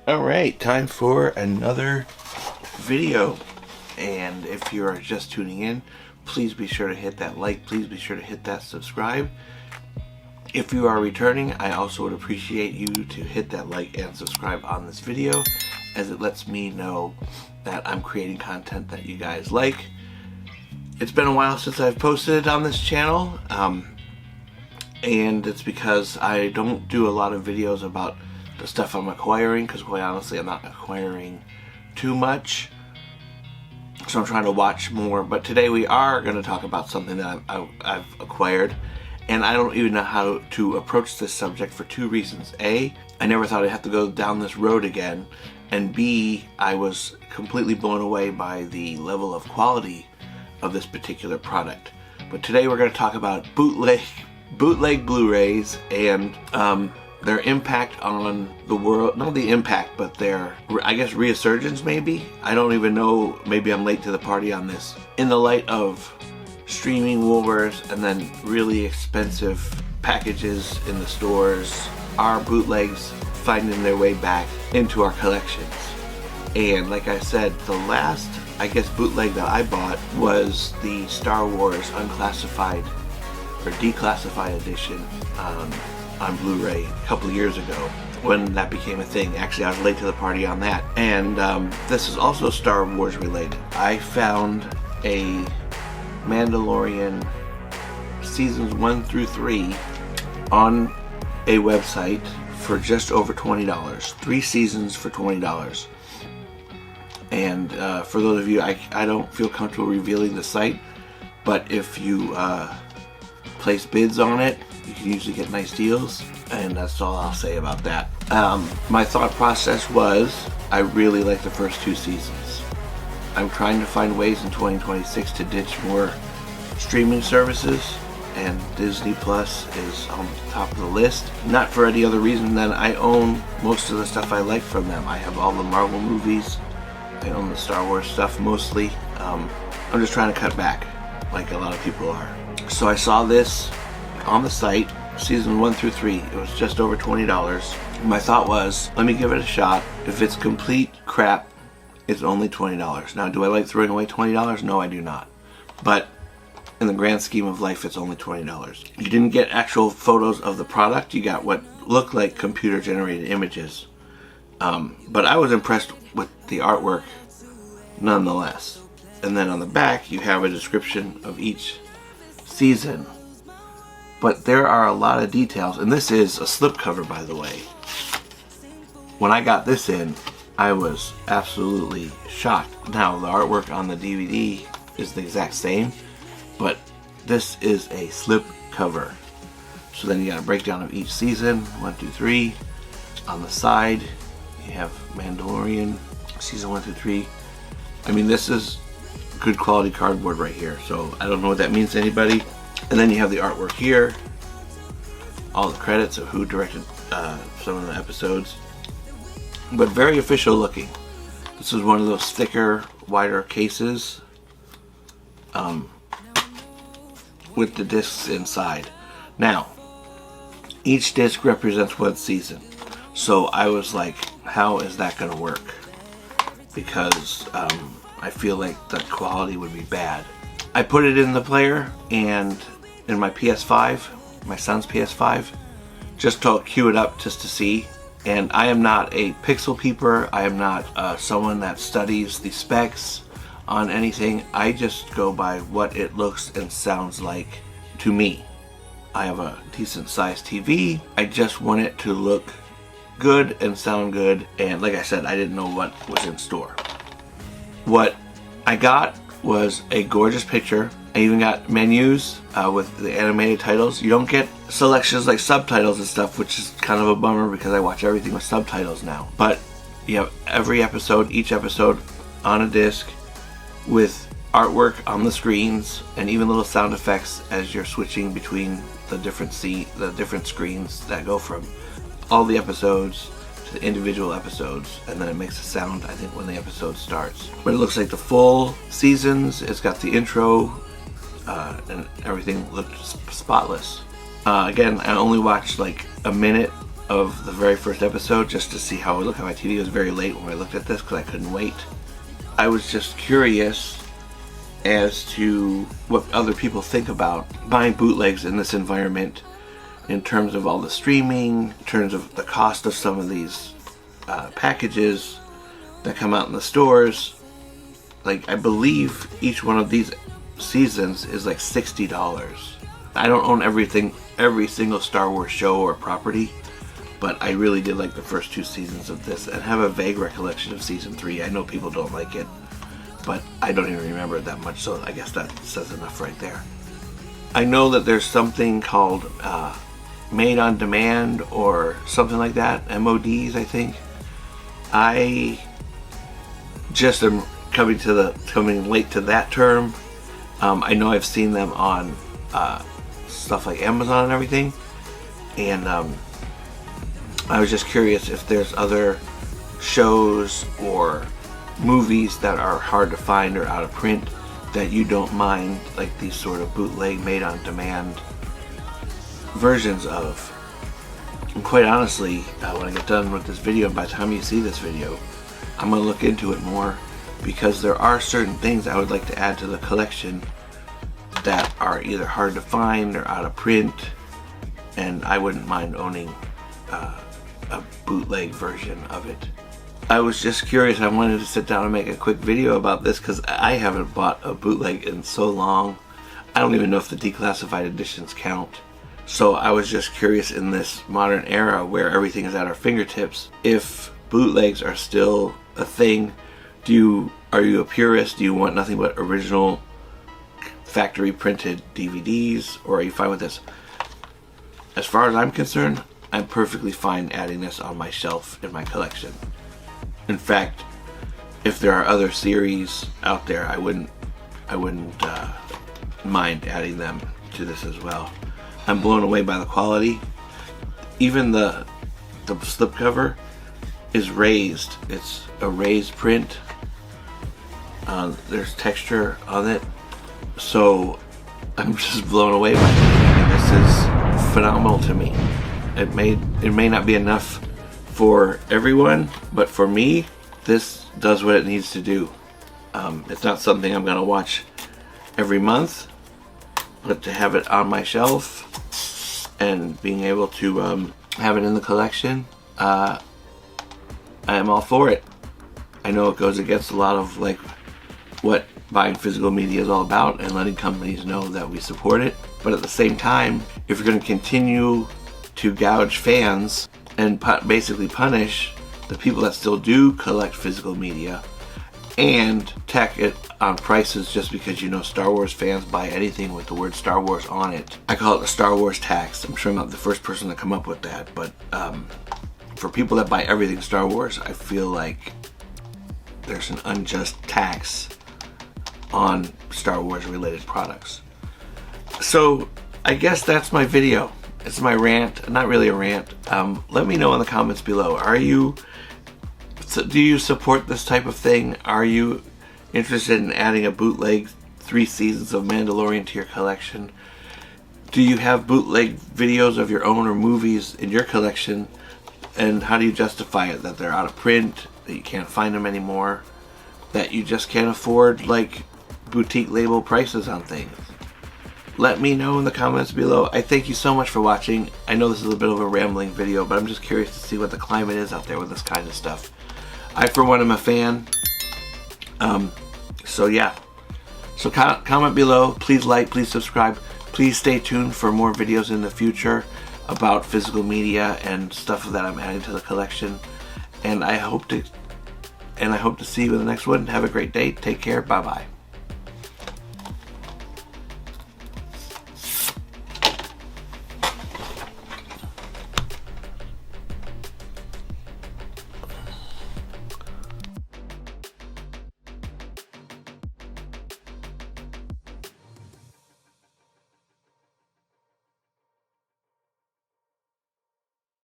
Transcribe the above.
Alright, time for another video. And if you are just tuning in, please be sure to hit that like, please be sure to hit that subscribe. If you are returning, I also would appreciate you to hit that like and subscribe on this video, as it lets me know that I'm creating content that you guys like. It's been a while since I've posted on this channel, and it's because I don't do a lot of videos about the stuff I'm acquiring, because quite honestly I'm not acquiring too much, so I'm trying to watch more. But today we are going to talk about something that I've acquired, and I don't even know how to approach this subject for two reasons. A, I never thought I'd have to go down this road again, and B, I was completely blown away by the level of quality of this particular product. But today we're going to talk about bootleg Blu-rays and their impact on the world. Not the impact, but their, I guess, resurgence maybe? I don't even know, maybe I'm late to the party on this. In the light of streaming wars and then really expensive packages in the stores, are bootlegs finding their way back into our collections? And like I said, the last, I guess, bootleg that I bought was the Star Wars unclassified or declassified edition on Blu-ray a couple of years ago, when that became a thing. Actually, I was late to the party on that. And this is also Star Wars related. I found a Mandalorian seasons 1 through 3 on a website for just over $20. 3 seasons for $20. And for those of you, I don't feel comfortable revealing the site, but if you place bids on it, you can usually get nice deals, and that's all I'll say about that. My thought process was, I really like the first 2 seasons. I'm trying to find ways in 2026 to ditch more streaming services, and Disney Plus is on the top of the list. Not for any other reason than I own most of the stuff I like from them. I have all the Marvel movies, I own the Star Wars stuff mostly. I'm just trying to cut back, like a lot of people are. So I saw this on the site, season 1 through 3. It was just over $20. My thought was, let me give it a shot. If it's complete crap, it's only $20. Now, do I like throwing away $20? No, I do not. But in the grand scheme of life, it's only $20. You didn't get actual photos of the product. You got what looked like computer-generated images. But I was impressed with the artwork nonetheless. And then on the back, you have a description of each season. But there are a lot of details, and this is a slipcover, by the way. When I got this in, I was absolutely shocked. Now, the artwork on the DVD is the exact same, but this is a slipcover. So then you got a breakdown of each season, 1, 2, 3. On the side, you have Mandalorian, season 1 through 3. I mean, this is good quality cardboard right here, so I don't know what that means to anybody. And then you have the artwork here, all the credits of who directed some of the episodes, but very official looking. This is one of those thicker, wider cases with the discs inside. Now, each disc represents one season, so I was like, how is that going to work? Because I feel like the quality would be bad. I put it in the player and in my PS5, my son's PS5, just to cue it up just to see. And I am not a pixel peeper. I am not someone that studies the specs on anything. I just go by what it looks and sounds like to me. I have a decent sized TV. I just want it to look good and sound good. And like I said, I didn't know what was in store. What I got was a gorgeous picture. I even got menus with the animated titles. You don't get selections like subtitles and stuff, which is kind of a bummer because I watch everything with subtitles now. But you have every episode, each episode on a disc with artwork on the screens and even little sound effects as you're switching between the different screens that go from all the episodes to the individual episodes, and then it makes a sound, I think, when the episode starts. But it looks like the full seasons. It's got the intro and everything looked spotless. Again, I only watched like a minute of the very first episode just to see how it would look on my TV. It was very late when I looked at this because I couldn't wait. I was just curious as to what other people think about buying bootlegs in this environment, in terms of all the streaming, in terms of the cost of some of these packages that come out in the stores. Like, I believe each one of these seasons is like $60. I don't own every single Star Wars show or property, but I really did like the first 2 seasons of this and have a vague recollection of season 3. I know people don't like it, but I don't even remember it that much, so I guess that says enough right there. I know that there's something called Made on Demand or something like that, MODs, I think. I just am coming late to that term. I know I've seen them on stuff like Amazon and everything, and I was just curious if there's other shows or movies that are hard to find or out of print that you don't mind, like these sort of bootleg made on demand versions of. And quite honestly, when I get done with this video, and by the time you see this video, I'm going to look into it more, because there are certain things I would like to add to the collection that are either hard to find or out of print, and I wouldn't mind owning a bootleg version of it. I was just curious. I wanted to sit down and make a quick video about this because I haven't bought a bootleg in so long. I don't even know if the declassified editions count. So I was just curious, in this modern era where everything is at our fingertips, if bootlegs are still a thing. Are you a purist? Do you want nothing but original factory printed DVDs, or are you fine with this? As far as I'm concerned, I'm perfectly fine adding this on my shelf in my collection. In fact, if there are other series out there, I wouldn't mind adding them to this as well. I'm blown away by the quality. Even the slipcover is raised. It's a raised print. There's texture on it, so I'm just blown away by it. And this is phenomenal to me. It may not be enough for everyone, but for me, this does what it needs to do. It's not something I'm gonna watch every month, but to have it on my shelf and being able to have it in the collection, I am all for it. I know it goes against a lot of like what buying physical media is all about and letting companies know that we support it, but at the same time, if you're going to continue to gouge fans and basically punish the people that still do collect physical media and tack it on prices just because you know Star Wars fans buy anything with the word Star Wars on it, I call it the Star Wars tax. I'm sure I'm not the first person to come up with that, but for people that buy everything Star Wars, I feel like there's an unjust tax on Star Wars related products. So I guess that's my video. It's my rant. Not really a rant. Let me know in the comments below. Do you support this type of thing? Are you interested in adding a bootleg 3 seasons of Mandalorian to your collection? Do you have bootleg videos of your own or movies in your collection? And how do you justify it? That they're out of print, that you can't find them anymore, that you just can't afford like boutique label prices on things? Let me know in the comments below. I thank you so much for watching. I know this is a bit of a rambling video, but I'm just curious to see what the climate is out there with this kind of stuff. I, for one, am a fan. So yeah. So comment below. Please like, please subscribe. Please stay tuned for more videos in the future about physical media and stuff that I'm adding to the collection. And I hope to see you in the next one. Have a great day. Take care. Bye bye.